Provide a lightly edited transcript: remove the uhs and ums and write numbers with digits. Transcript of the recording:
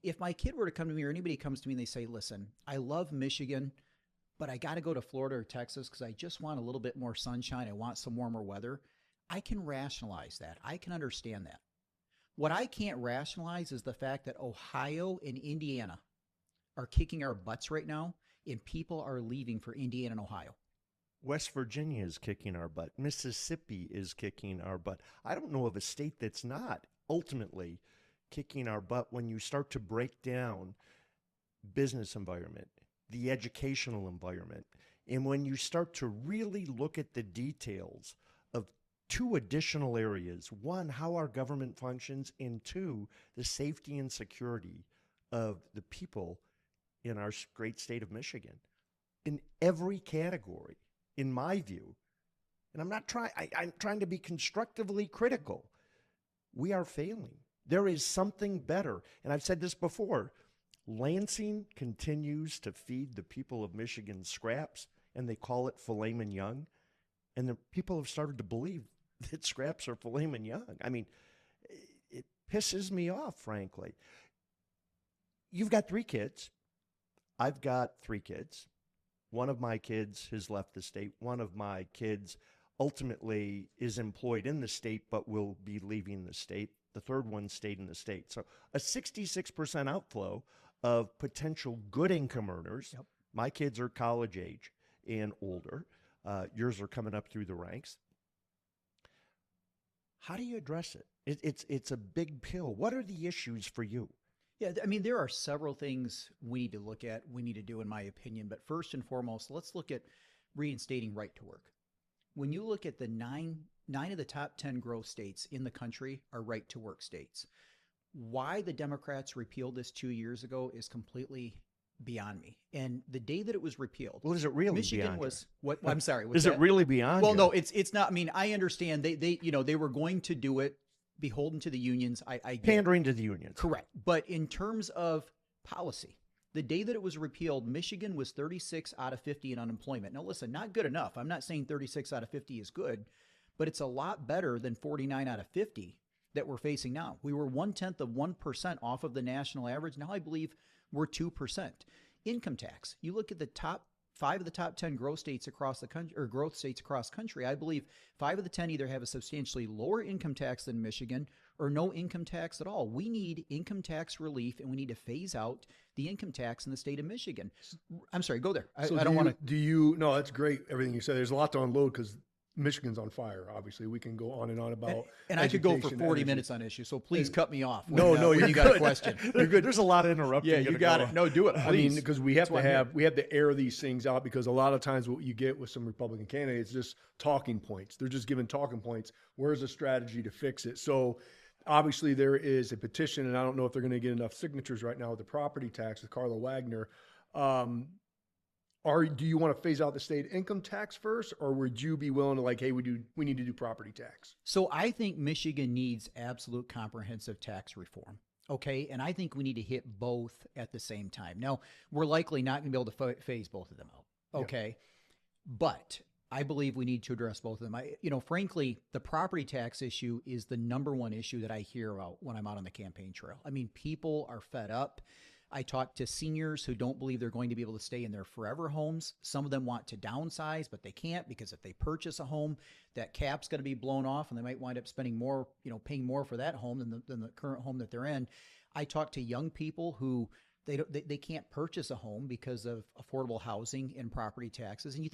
if my kid were to come to me or anybody comes to me and they say, listen, I love Michigan, but I got to go to Florida or Texas because I just want a little bit more sunshine. I want some warmer weather. I can rationalize that. I can understand that. What I can't rationalize is the fact that Ohio and Indiana are kicking our butts right now, and people are leaving for Indiana and Ohio. West Virginia is kicking our butt. Mississippi is kicking our butt. I don't know of a state that's not ultimately kicking our butt when you start to break down business environment, the educational environment, and when you start to really look at the details of two additional areas. One, how our government functions, and two, the safety and security of the people in our great state of Michigan. In every category, in my view, and I'm trying to be constructively critical, we are failing. There is something better. And I've said this before, Lansing continues to feed the people of Michigan scraps, and they call it filet mignon. And the people have started to believe that scraps are filet mignon. I mean, it pisses me off, frankly. You've got 3 kids. I've got 3 kids. One of my kids has left the state. One of my kids ultimately is employed in the state but will be leaving the state. The third one stayed in the state. So a 66% outflow of potential good income earners. Yep. My kids are college age and older. Yours are coming up through the ranks. How do you address it? It's a big pill. What are the issues for you? Yeah, I mean, there are several things we need to look at, we need to do, in my opinion. But first and foremost, let's look at reinstating right to work. When you look at the nine of the top 10 growth states in the country are right to work states. Why the Democrats repealed this 2 years ago is completely beyond me. And the day that it was repealed, well, is it really Michigan beyond was what? I'm sorry. Is it really beyond? Well, no, it's not. I mean, I understand they were going to do it beholden to the unions. I get pandering to the unions. Correct. But in terms of policy, the day that it was repealed, Michigan was 36 out of 50 in unemployment. Now, listen, not good enough. I'm not saying 36 out of 50 is good, but it's a lot better than 49 out of 50 that we're facing now. We were 0.1% off of the national average. Now I believe we're 2%. Income tax. You look at the top 5 of the top 10 growth states across the country, or growth states across country. I believe 5 of the 10 either have a substantially lower income tax than Michigan or no income tax at all. We need income tax relief, and we need to phase out the income tax in the state of Michigan. I'm sorry, go there. I don't want to. No, that's great, everything you said. There's a lot to unload because Michigan's on fire, obviously. We can go on and on about and I could go for 40 minutes on issues, so please cut me off when, when you got a question. You're good. There's a lot of interrupting. Yeah, you got it. No, do it, please. I mean, because we have to air these things out, because a lot of times what you get with some Republican candidates is just talking points. They're just giving talking points. Where's a strategy to fix it? So obviously there is a petition, and I don't know if they're going to get enough signatures right now with the property tax with Carla Wagner. Do you want to phase out the state income tax first, or would you be willing to hey, we need to do property tax? So I think Michigan needs absolute comprehensive tax reform. Okay. And I think we need to hit both at the same time. Now, we're likely not going to be able to phase both of them out. Okay. Yeah. But I believe we need to address both of them. Frankly, the property tax issue is the number one issue that I hear about when I'm out on the campaign trail. I mean, people are fed up. I talk to seniors who don't believe they're going to be able to stay in their forever homes. Some of them want to downsize, but they can't, because if they purchase a home, that cap's going to be blown off, and they might wind up spending more, paying more for that home than the current home that they're in. I talk to young people who they can't purchase a home because of affordable housing and property taxes. And